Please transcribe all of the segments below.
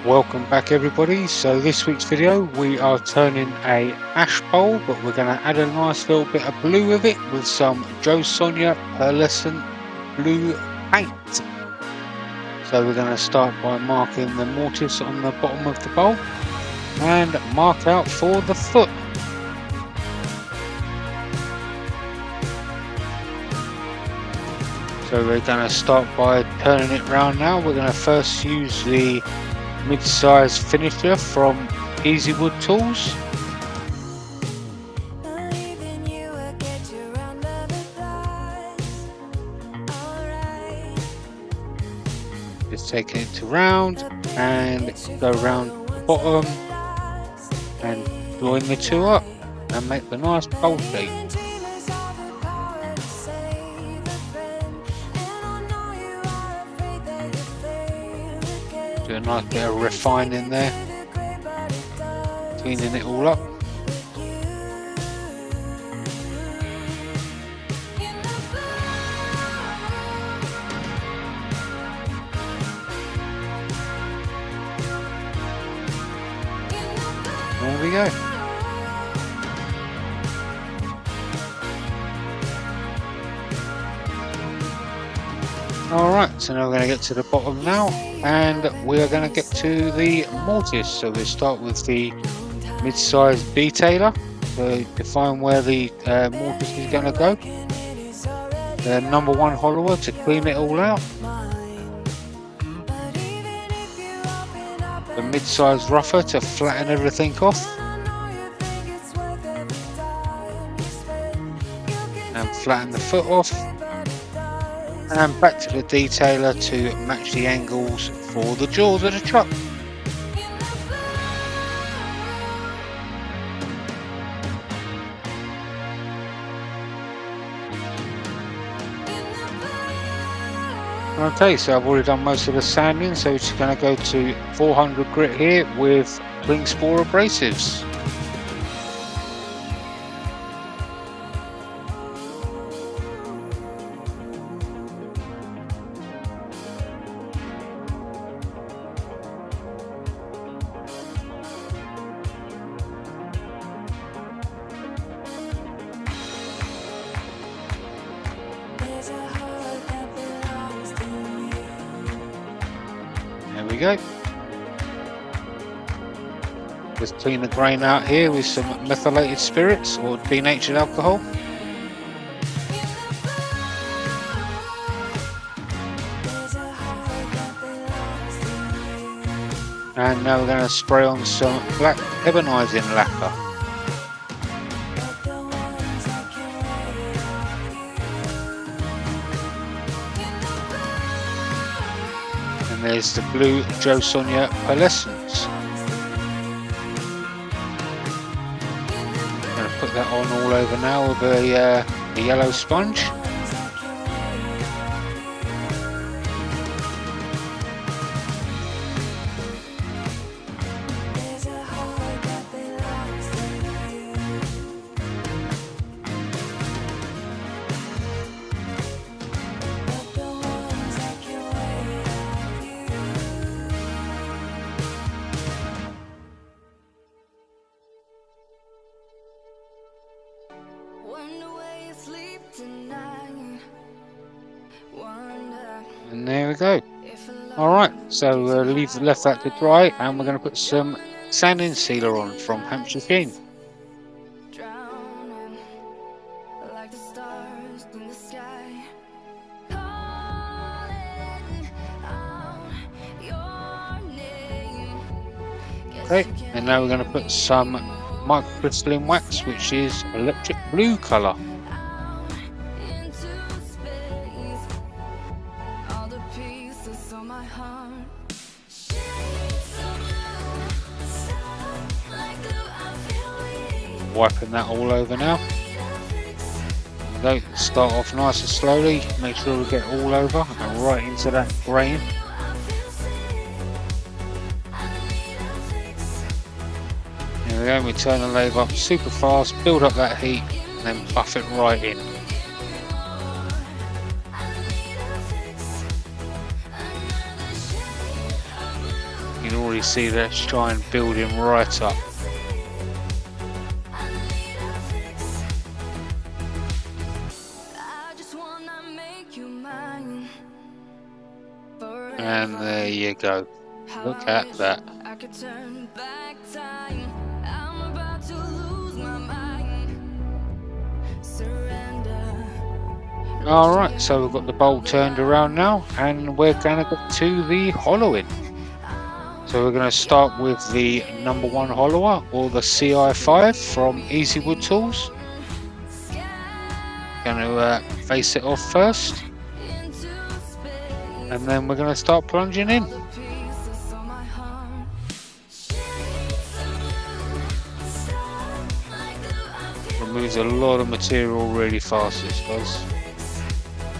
Welcome back everybody. So this week's video we are turning a ash bowl, but we're going to add a nice little bit of blue with it with some Jo Sonja Pearlescent blue paint. So we're going to start by marking the mortise on the bottom of the bowl and mark out for the foot. So we're going to start by turning it round now. We're going to first use the mid-size finisher from Easy Wood Tools. Just taking it to round and go round the bottom and join the two up and make the nice bowl shape. Do a nice bit of refining there, cleaning it all up. There we go. Alright, so now we're going to get to the bottom now, and we are going to get to the mortise. So we'll start with the mid-size detailer to define where the mortise is going to go. The number 1 hollower to clean it all out. The mid-size rougher to flatten everything off. And flatten the foot off. And back to the detailer to match the angles for the jaws of the truck. Okay, so I've already done most of the sanding, so it's going to go to 400 grit here with cling spore abrasives. There we go. Just clean the grain out here with some methylated spirits or denatured alcohol. And now we're going to spray on some black Ebonising Lacquer. And there's the blue Jo Sonja Pearlescent. I'm going to put that on all over now with a yellow sponge. And there we go. Alright, so left that to dry, and we're going to put some sanding sealer on from Hampshire Sheen. Okay, and now we're going to put some microcrystalline wax, which is electric blue colour. Wiping that all over now. So start off nice and slowly, make sure we get all over and right into that grain. There we go, we turn the lathe up super fast, build up that heat and then buff it right in. You can already see that shine building right up. And there you go. Look at that. Alright, so we've got the bowl turned around now, and we're going to get to the hollowing. So we're going to start with the number 1 hollower, or the CI5 from Easy Wood Tools. Going to face it off first, and then we're going to start plunging in. Removes a lot of material really fast, this does.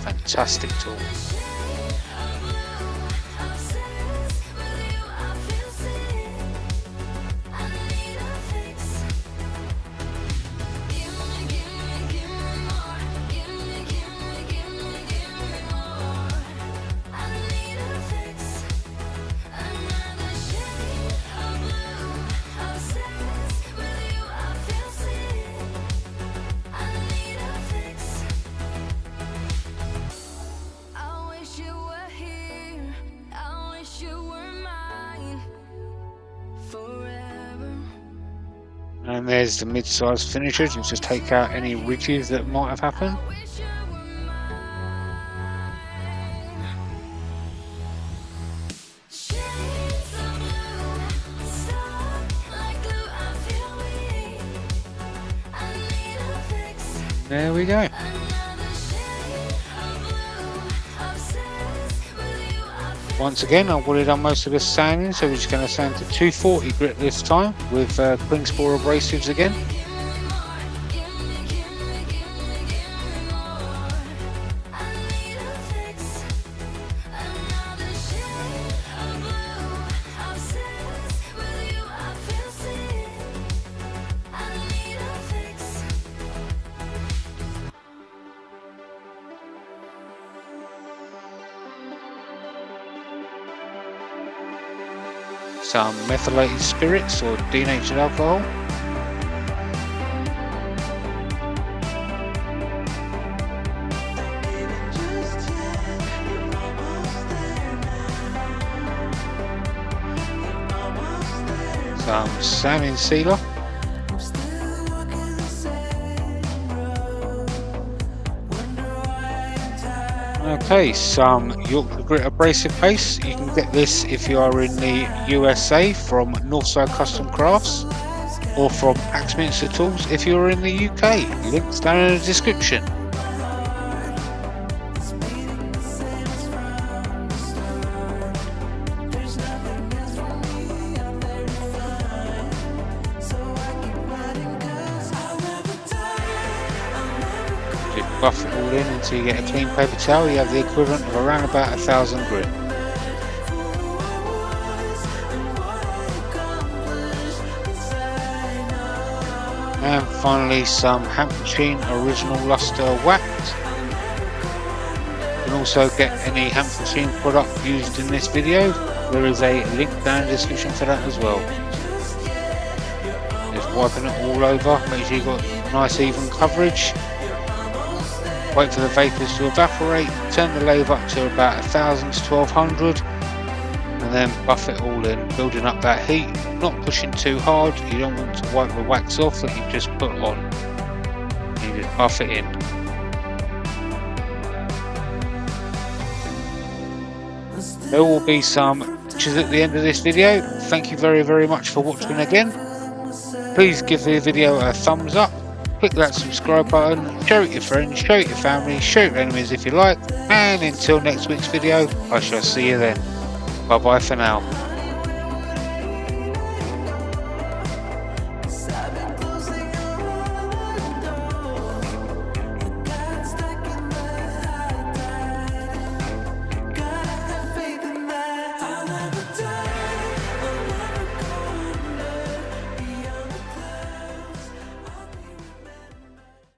Fantastic tool. And there's the mid-sized finishers. You just take out any ridges that might have happened. There we go. Once again, I've already done most of the sanding, so we're just going to sand to 240 grit this time with cling spore abrasives again. Some methylated spirits or denatured alcohol. Some sanding sealer. Okay, some Yorkshire Grit abrasive paste. You can get this if you are in the USA from Northside Custom Crafts, or from Axminster Tools if you are in the UK. Links down in the description. Buff it all in until you get a clean paper towel. You have the equivalent of around about 1,000 grit. And finally some Sheen original Lustre wax. You can also get any Sheen product used in this video. There is a link down in the description for that as well. Just wiping it all over, make sure you've got nice even coverage. Wait for the vapours to evaporate, turn the lathe up to about 1,000 to 1,200, and then buff it all in, building up that heat, not pushing too hard. You don't want to wipe the wax off that you've just put on. You just buff it in. There will be some pictures at the end of this video. Thank you very much for watching again. Please give the video a thumbs up. Click that subscribe button, share it with your friends, share it with your family, share it with enemies if you like, and until next week's video, I shall see you then. Bye bye for now.